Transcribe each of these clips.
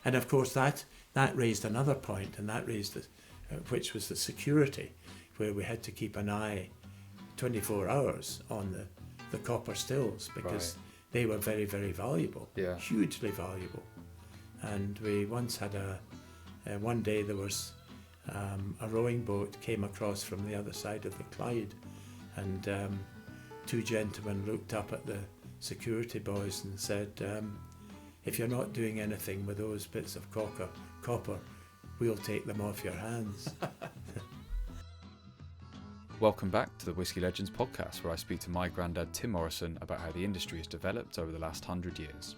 And of course that raised another point, and that raised which was the security, where we had to keep an eye 24 hours on the copper stills, because they were very, very valuable, hugely valuable. And we once had one day there was a rowing boat came across from the other side of the Clyde, and two gentlemen looked up at the security boys and said, if you're not doing anything with those bits of copper, we'll take them off your hands. Welcome back to the Whisky Legends podcast, where I speak to my granddad Tim Morrison about how the industry has developed over the last 100 years.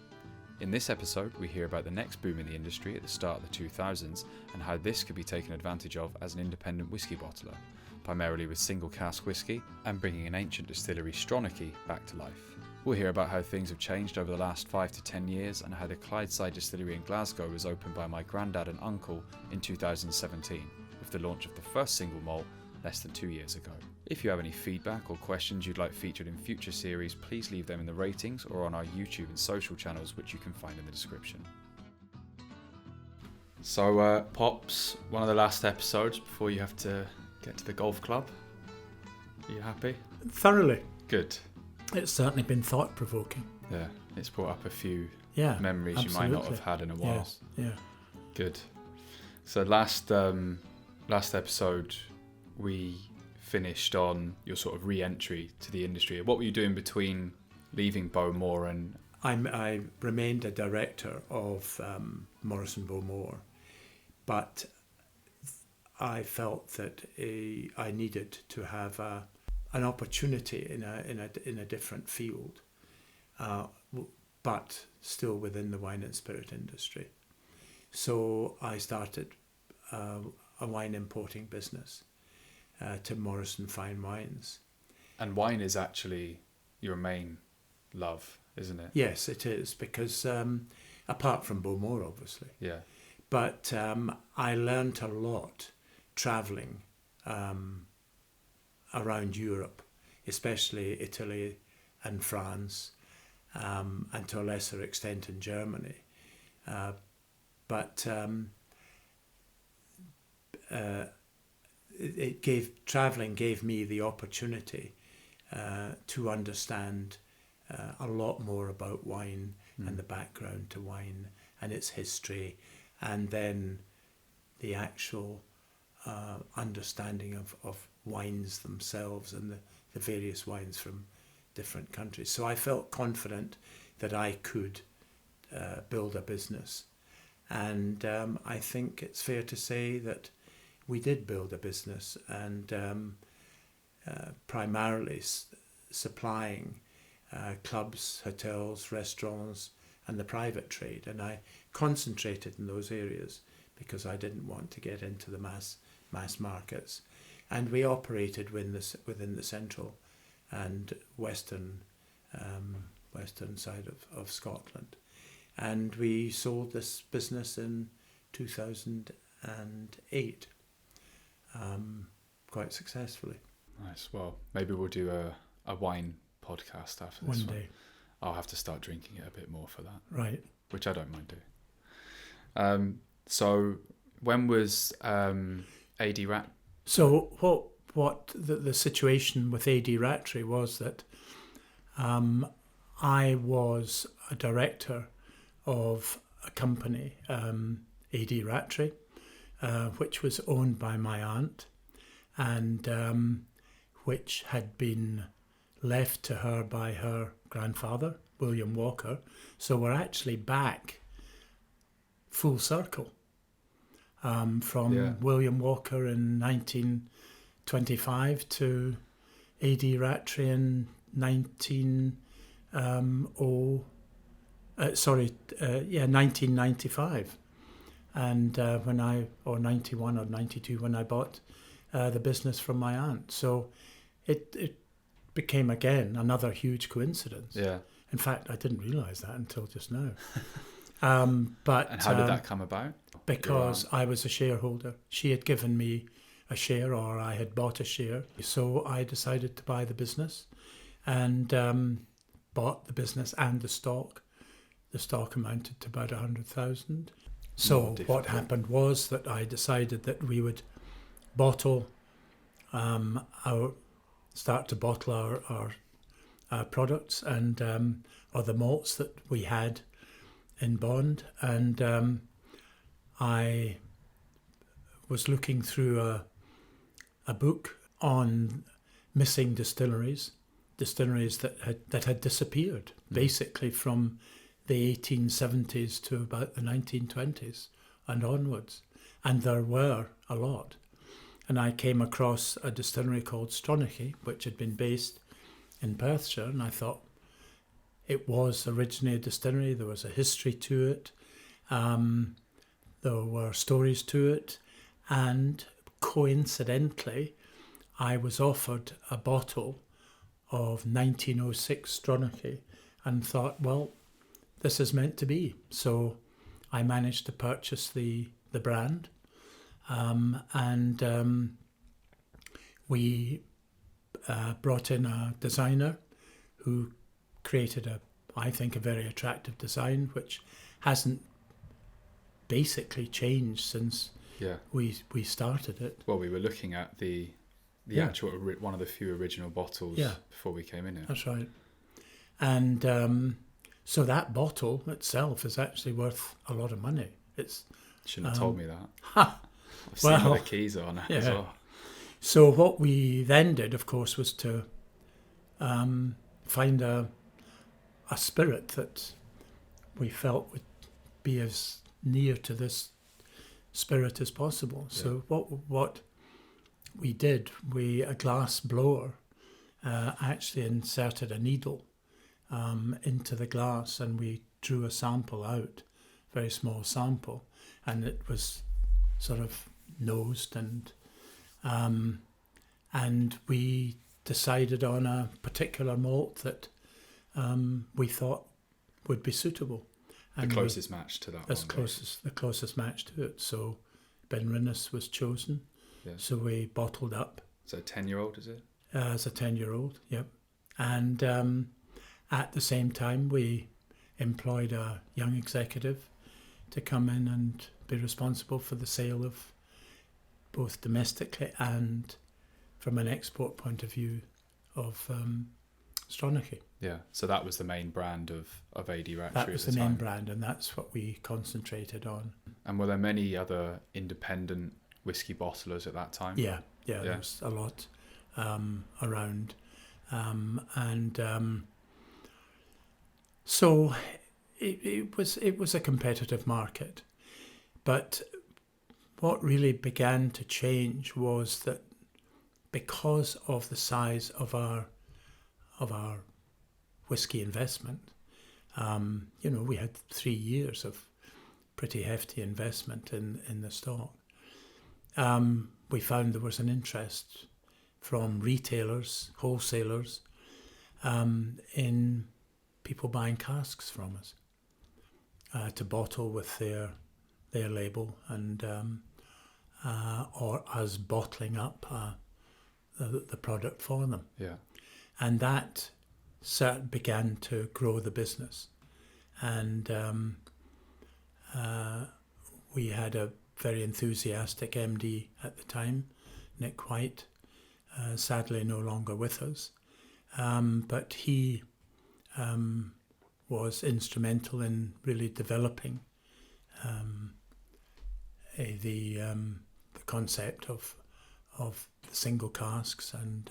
In this episode, we hear about the next boom in the industry at the start of the 2000s and how this could be taken advantage of as an independent whisky bottler, primarily with single cask whisky and bringing an ancient distillery, Stronachie, back to life. We'll hear about how things have changed over the last 5 to 10 years and how the Clydeside Distillery in Glasgow was opened by my Grandad and Uncle in 2017, with the launch of the first single malt less than 2 years ago. If you have any feedback or questions you'd like featured in future series, please leave them in the ratings or on our YouTube and social channels, which you can find in the description. So, Pops, one of the last episodes before you have to get to the golf club. Are you happy? Thoroughly. Good. It's certainly been thought-provoking. Yeah, it's brought up a few memories absolutely. You might not have had in a while. Yes, yeah. Good. So last episode we finished on your sort of re-entry to the industry. What were you doing between leaving Bowmore and... I remained a director of Morrison Bowmore, but I felt that I needed to have an opportunity in a different field, but still within the wine and spirit industry. So I started a wine importing business, to Morrison Fine Wines. And wine is actually your main love, isn't it? Yes, it is, because apart from Bowmore, obviously. Yeah. But I learnt a lot travelling around Europe, especially Italy and France, and to a lesser extent in Germany. Travelling gave me the opportunity to understand a lot more about wine and the background to wine and its history, and then the actual understanding of wines themselves and the various wines from different countries. So I felt confident that I could build a business, and I think it's fair to say that we did build a business, and primarily supplying clubs, hotels, restaurants, and the private trade. And I concentrated in those areas because I didn't want to get into the mass markets. And we operated within the central and western side of Scotland. And we sold this business in 2008. Quite successfully. Nice. Well, maybe we'll do a wine podcast after this one day. I'll have to start drinking it a bit more for that. Right. Which I don't mind doing. So when was AD Rat? So what the situation with AD Rattray was that I was a director of a company, AD Rattray, which was owned by my aunt, and which had been left to her by her grandfather, William Walker. So we're actually back full circle from William Walker in 1925 to AD Rattray in 1995. And 91 or 92 when I bought the business from my aunt. So it became again another huge coincidence. Yeah. In fact, I didn't realise that until just now. And how did that come about? Because I was a shareholder. She had given me a share, or I had bought a share. So I decided to buy the business, and bought the business and the stock. The stock amounted to about 100,000. So what happened was that I decided that we would bottle start to bottle our products and or the malts that we had in Bond, and I was looking through a book on missing distilleries that had disappeared basically from the 1870s to about the 1920s and onwards, and there were a lot. And I came across a distillery called Stronachie, which had been based in Perthshire, and I thought it was originally a distillery. There was a history to it. There were stories to it. And coincidentally, I was offered a bottle of 1906 Stronachie and thought, well, this is meant to be. So I managed to purchase the brand. And we brought in a designer who created I think, a very attractive design, which hasn't basically changed since we started it. Well, we were looking at the actual one of the few original bottles before we came in here. That's right. And so that bottle itself is actually worth a lot of money. Shouldn't have told me that. I've seen where the keys are now as well. So what we then did, of course, was to find a spirit that we felt would be as near to this spirit as possible. Yeah. So what we did, a glass blower actually inserted a needle into the glass, and we drew a sample out, very small sample, and it was sort of nosed, and we decided on a particular malt that we thought would be suitable. And the closest match to that the closest match to it. So Benrinnes was chosen. Yeah. So we bottled up. So a 10-year-old, is it? As a 10-year-old, yep. And at the same time, we employed a young executive to come in and be responsible for the sale of both domestically and from an export point of view of Stronachie. Yeah, so that was the main brand of AD Ratchery. That was the main brand, and that's what we concentrated on. And were there many other independent whiskey bottlers at that time? Yeah, there was a lot around. So it was a competitive market. But what really began to change was that because of the size of our whiskey investment, we had 3 years of pretty hefty investment in the stock. We found there was an interest from retailers, wholesalers, in people buying casks from us to bottle with their label, and or us bottling up the product for them. Yeah, and that began to grow the business, and we had a very enthusiastic MD at the time, Nick White, sadly no longer with us, but he was instrumental in really developing the concept of the single casks, and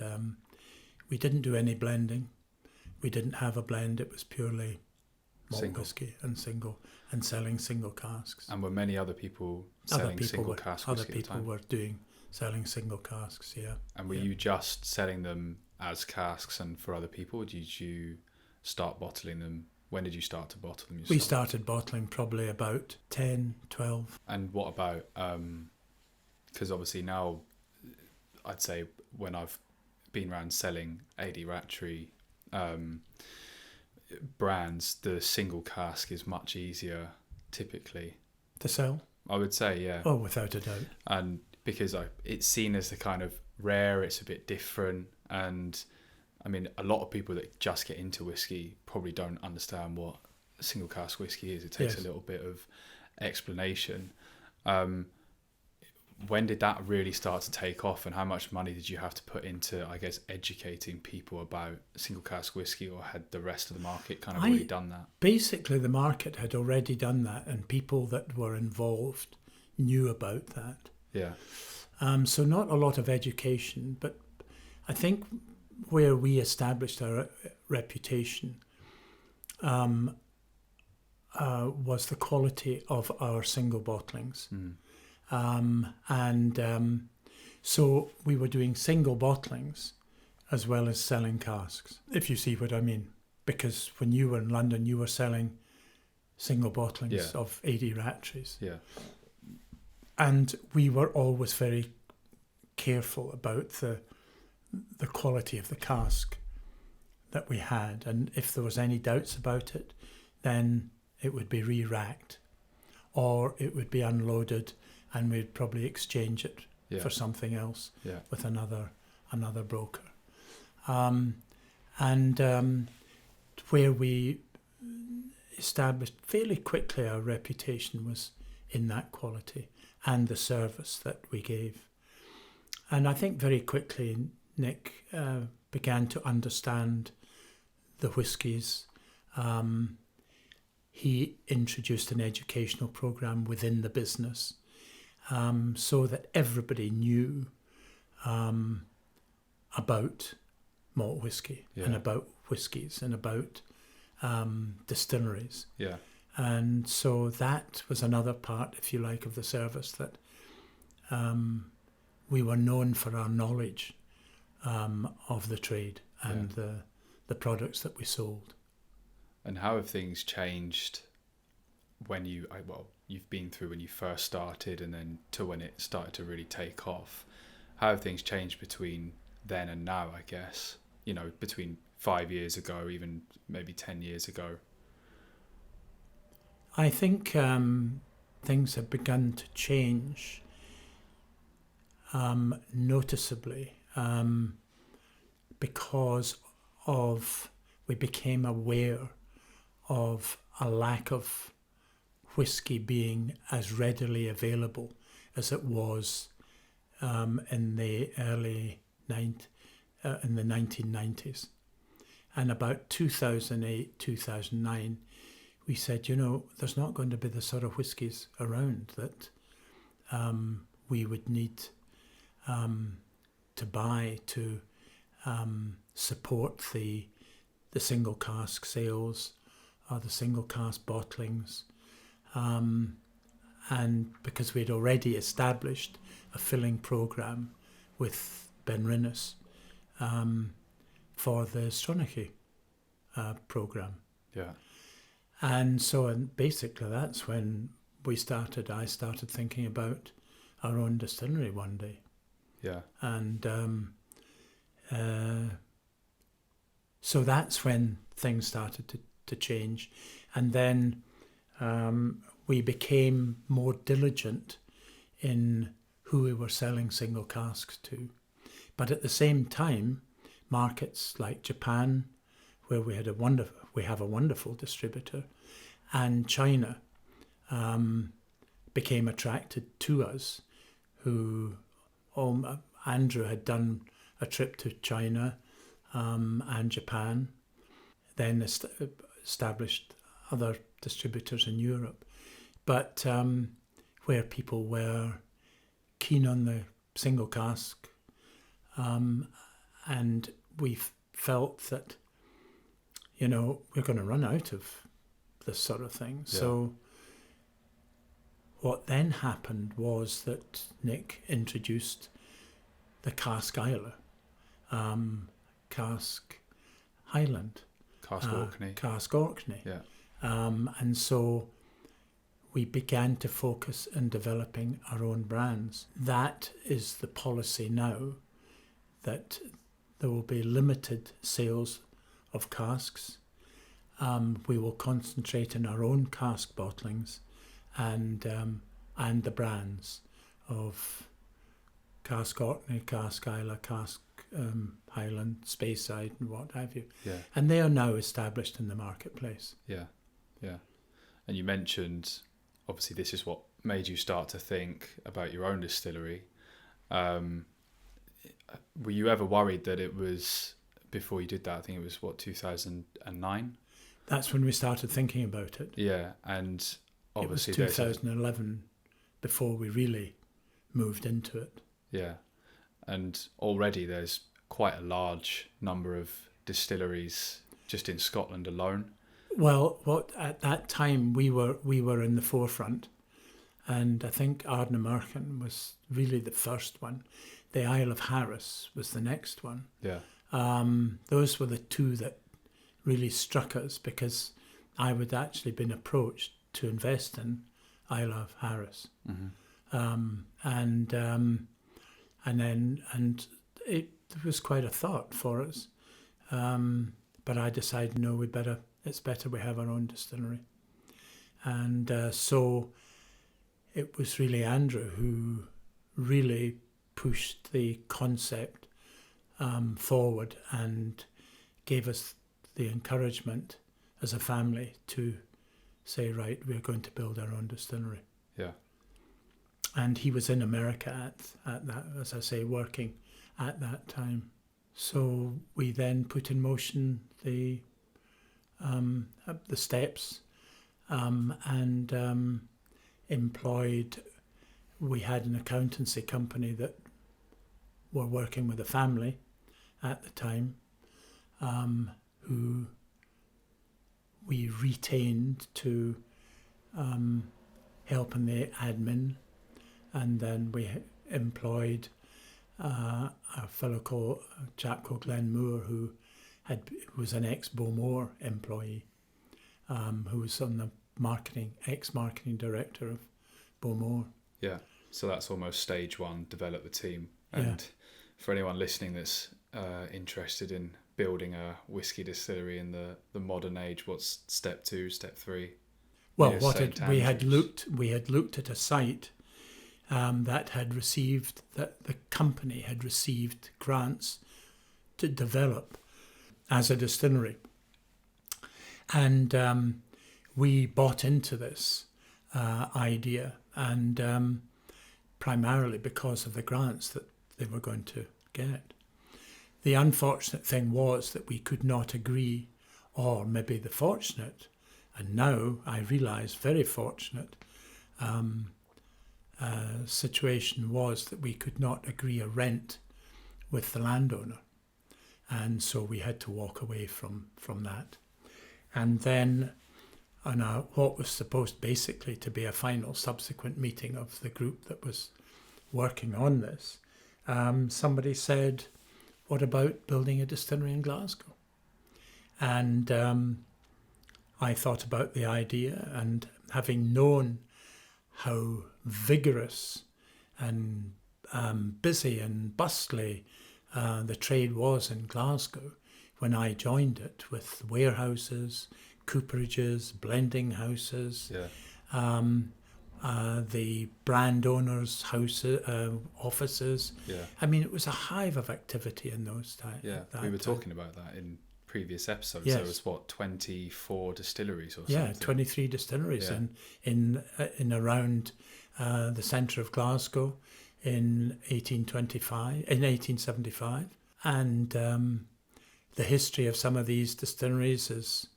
we didn't do any blending. We didn't have a blend. It was purely malt whiskey and selling single casks. And were many other people selling single cask whiskey? Other people were selling single casks, yeah. And were you just selling them as casks and for other people, or did you start bottling them? When did you start to bottle them yourself? We started bottling probably about 10, 12. And what about, because obviously now, I'd say when I've been around selling AD Ratchery brands, the single cask is much easier typically to sell, I would say. Yeah. Oh, without a doubt. And because it's seen as the kind of rare, it's a bit different, and I mean, a lot of people that just get into whiskey probably don't understand what single cask whiskey is. It takes a little bit of explanation. When did that really start to take off, and how much money did you have to put into, I guess, educating people about single cask whiskey, or had the rest of the market kind of already done that? Basically, the market had already done that, and people that were involved knew about that. Yeah. So not a lot of education, but I think where we established our reputation was the quality of our single bottlings. So we were doing single bottlings as well as selling casks, if you see what I mean. Because when you were in London, you were selling single bottlings of 80 Rattries. Yeah. And we were always very careful about the quality of the cask that we had. And if there was any doubts about it, then it would be re-racked, or it would be unloaded, and we'd probably exchange it for something else with another broker. Where we established fairly quickly our reputation was in that quality and the service that we gave. And I think very quickly Nick began to understand the whiskies. He introduced an educational program within the business, so that everybody knew about malt whiskey and about whiskies and about distilleries. Yeah. And so that was another part, if you like, of the service, that we were known for our knowledge of the trade and the products that we sold. And how have things changed when you've been through when you first started and then to when it started to really take off? How have things changed between then and now, I guess? You know, between 5 years ago, even maybe 10 years ago? I think things have begun to change noticeably because we became aware of a lack of whiskey being as readily available as it was in the early in the 1990s. And about 2008, 2009, we said, there's not going to be the sort of whiskies around that we would need to buy to support the single cask sales or the single cask bottlings. And because we'd already established a filling program with Benrinnes for the Stronachie program. Yeah. And basically that's when I started thinking about our own distillery one day. Yeah. And so that's when things started to change. And then we became more diligent in who we were selling single casks to. But at the same time, markets like Japan, where we have a wonderful distributor, and China became attracted to us. Andrew had done a trip to China and Japan, then established other distributors in Europe. But where people were keen on the single cask, and we felt that, we're going to run out of this sort of thing. Yeah. So what then happened was that Nick introduced the cask Isla, cask Highland, cask Orkney. Yeah. And so we began to focus on developing our own brands. That is the policy now, that there will be limited sales of casks. We will concentrate on our own cask bottlings and the brands of cask Orkney, cask Isla, cask Highland, Speyside and what have you. Yeah. And they are now established in the marketplace. Yeah, yeah. And you mentioned obviously this is what made you start to think about your own distillery. Were you ever worried that it was, before you did that, I think it was 2009? That's when we started thinking about it. Yeah, and obviously it was 2011 before we really moved into it. Yeah, and already there's quite a large number of distilleries just in Scotland alone. Well, at that time we were in the forefront, and I think Ardnamurchan was really the first one. The Isle of Harris was the next one. Yeah. Those were the two that really struck us, because I had actually been approached to invest in Isle of Harris, and it was quite a thought for us, but I decided no, it's better we have our own distillery, and so it was really Andrew who really pushed the concept forward and gave us the encouragement as a family to say, right, we're going to build our own distillery. Yeah. And he was in America at that, as I say, working at that time. So we then put in motion the steps, and employed. We had an accountancy company that were working with a family at the time, who we retained to help in the admin, and then we employed a chap called Glenn Moore, who was an ex-Bowmore employee, who was on the ex-marketing director of Bowmore. Yeah, so that's almost stage one, develop the team. And for anyone listening that's interested in building a whiskey distillery in the modern age, what's step 2, step 3? Well, we had looked at a site that the company had received grants to develop as a distillery, and we bought into this idea, and primarily because of the grants that they were going to get. The unfortunate thing was that we could not agree, or maybe the fortunate, and now I realise very fortunate, situation was that we could not agree a rent with the landowner, and so we had to walk away from that. And then on what was supposed basically to be a final subsequent meeting of the group that was working on this, somebody said, what about building a distillery in Glasgow? And I thought about the idea, and having known how vigorous and busy and bustly the trade was in Glasgow when I joined it, with warehouses, cooperages, blending houses, the brand owners' offices. Yeah. I mean, it was a hive of activity in those times. Yeah, we were talking about that in previous episodes. Yes. There was 24 distilleries or something? Yeah, 23 distilleries in around the centre of Glasgow in 1875, and the history of some of these distilleries is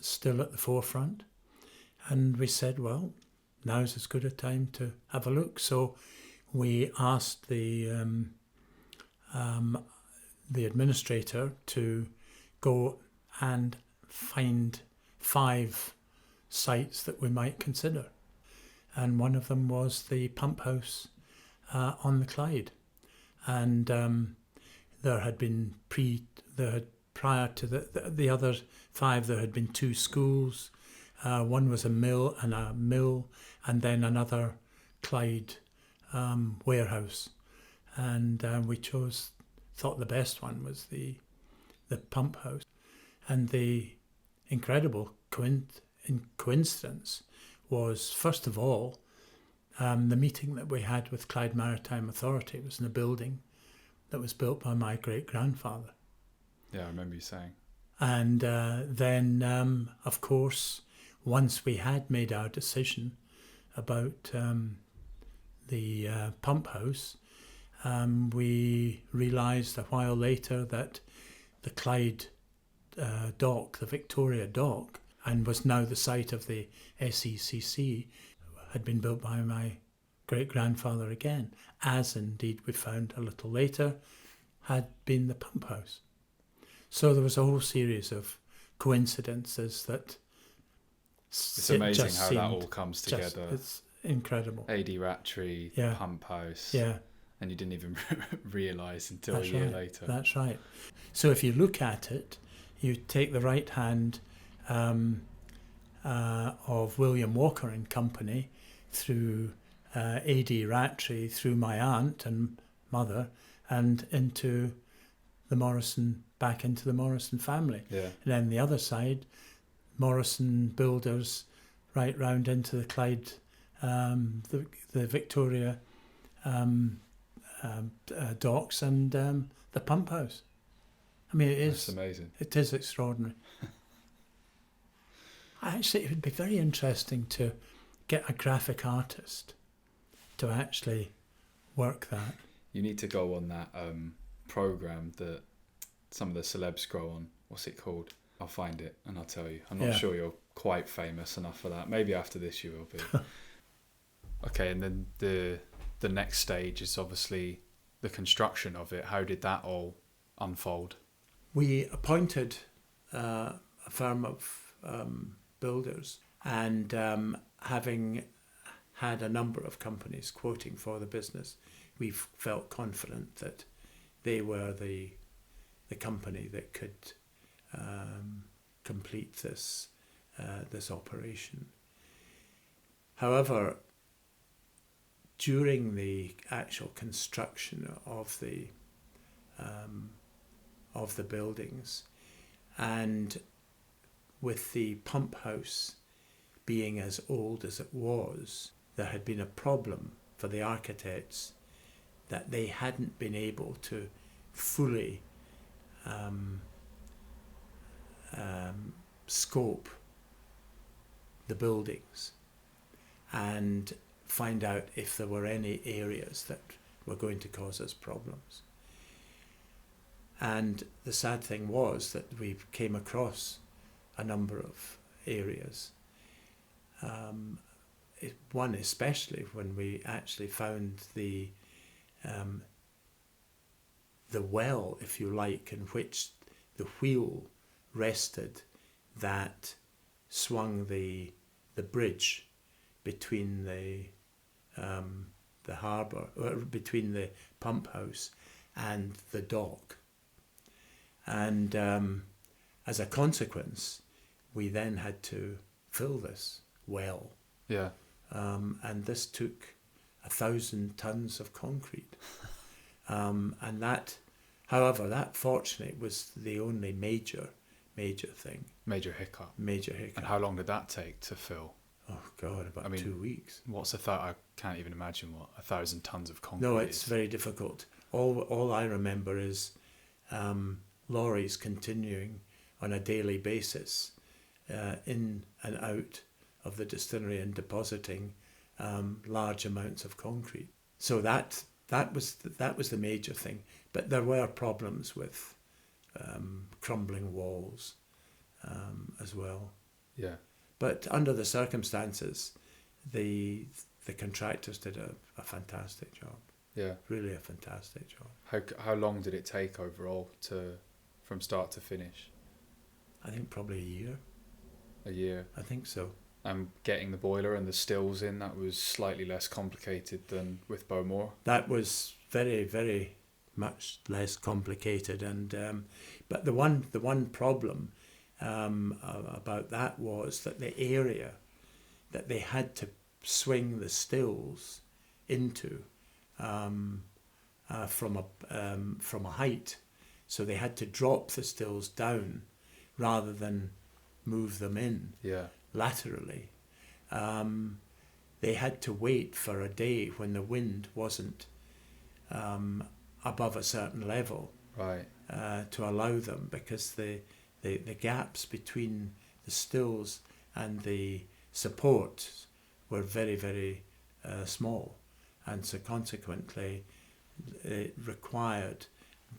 still at the forefront. And we said, well, now's as good a time to have a look. So we asked the administrator to go and find 5 sites that we might consider, and one of them was the pump house on the Clyde. And there had been prior to the other 5, there had been 2 schools. One was a mill, and then another Clyde warehouse. And we thought the best one was the pump house. And the incredible coincidence was, first of all, the meeting that we had with Clyde Maritime Authority was in a building that was built by my great-grandfather. Yeah, I remember you saying. And then, of course, once we had made our decision about the pump house, we realised a while later that the Clyde dock, the Victoria dock, and was now the site of the SECC, had been built by my great-grandfather again, as indeed we found a little later had been the pump house. So there was a whole series of coincidences that it's amazing how that all comes together. It's incredible. AD Rattray, pump house. Yeah. And you didn't even realise until a year later. That's right. So if you look at it, you take the right hand of William Walker and Company through A.D. Rattray, through my aunt and mother, and into the Morrison, back into the Morrison family. Yeah. And then the other side, Morrison builders, right round into the Clyde, the Victoria docks and the pump house. I mean, That's amazing. It is extraordinary. Actually, it would be very interesting to get a graphic artist to actually work that. You need to go on that program that some of the celebs go on. What's it called? I'll find it and I'll tell you. I'm not sure you're quite famous enough for that. Maybe after this you will be. Okay, and then the next stage is obviously the construction of it. How did that all unfold? We appointed a firm of builders, and having had a number of companies quoting for the business, we felt confident that they were the company that could complete this operation. However, during the actual construction of the buildings, and with the pump house being as old as it was, there had been a problem for the architects that they hadn't been able to fully scope the buildings and find out if there were any areas that were going to cause us problems. And the sad thing was that we came across a number of areas. One especially when we actually found the well, if you like, in which the wheel rested that swung the bridge between the harbour, or between the pump house and the dock. And as a consequence, we then had to fill this well. Yeah. And this took 1,000 tons of concrete. And that, however, that fortunately was the only major thing. Major hiccup. And how long did that take to fill? Oh God, about 2 weeks. What's I can't even imagine what 1,000 tons of concrete No, it's very difficult. All I remember is lorries continuing on a daily basis in and out of the distillery and depositing large amounts of concrete. So that was the major thing. But there were problems with crumbling walls as well. Yeah. But under the circumstances, the contractors did a fantastic job. Yeah. Really a fantastic job. How long did it take overall from start to finish? I think probably a year. A year. I think so. And getting the boiler and the stills in, that was slightly less complicated than with Bowmore. That was very, very much less complicated, and but the one problem about that was that the area that they had to swing the stills into from a height, so they had to drop the stills down rather than move them in. Yeah. Laterally. They had to wait for a day when the wind wasn't above a certain level, right, to allow them, because the gaps between the stills and the supports were very, very small, and so consequently it required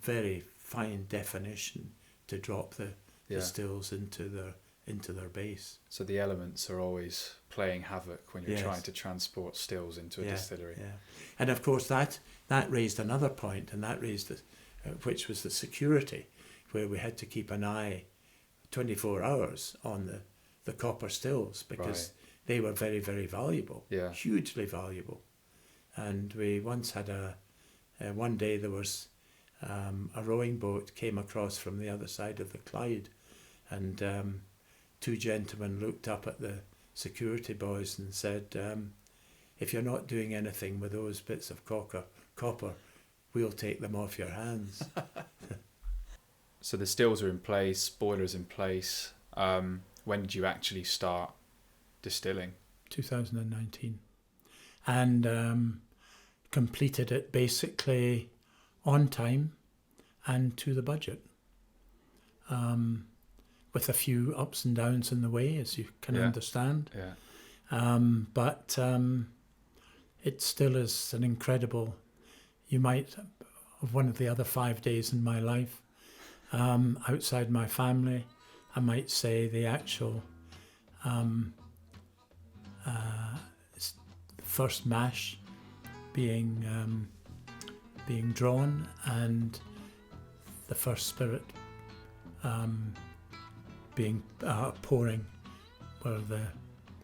very fine definition to drop the stills into their base. So the elements are always playing havoc when you're Yes. trying to transport stills into a distillery. Yeah. And of course that raised another point, and that raised which was the security, where we had to keep an eye 24 hours on the copper stills, because they were very, very valuable, hugely valuable. And we once had one day there was a rowing boat came across from the other side of the Clyde, and two gentlemen looked up at the security boys and said, if you're not doing anything with those bits of copper, we'll take them off your hands. So the stills are in place, boilers in place. When did you actually start distilling? 2019. And completed it basically on time and to the budget. With a few ups and downs in the way, as you can understand. Yeah. But it still is an incredible, you might, of one of the other 5 days in my life, outside my family, I might say the actual first mash being drawn, and the first spirit being pouring, were the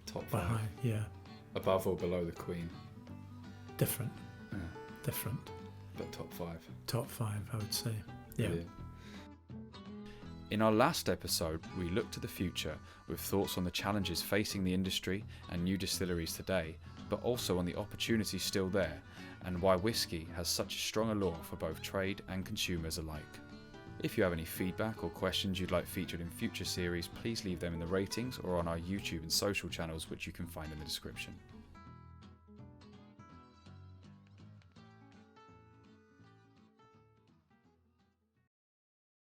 top five. Above or below the Queen? Different. But top five. Top five, I would say. Yeah. Brilliant. In our last episode, we looked to the future with thoughts on the challenges facing the industry and new distilleries today, but also on the opportunities still there, and why whisky has such a strong allure for both trade and consumers alike. If you have any feedback or questions you'd like featured in future series, please leave them in the ratings or on our YouTube and social channels, which you can find in the description.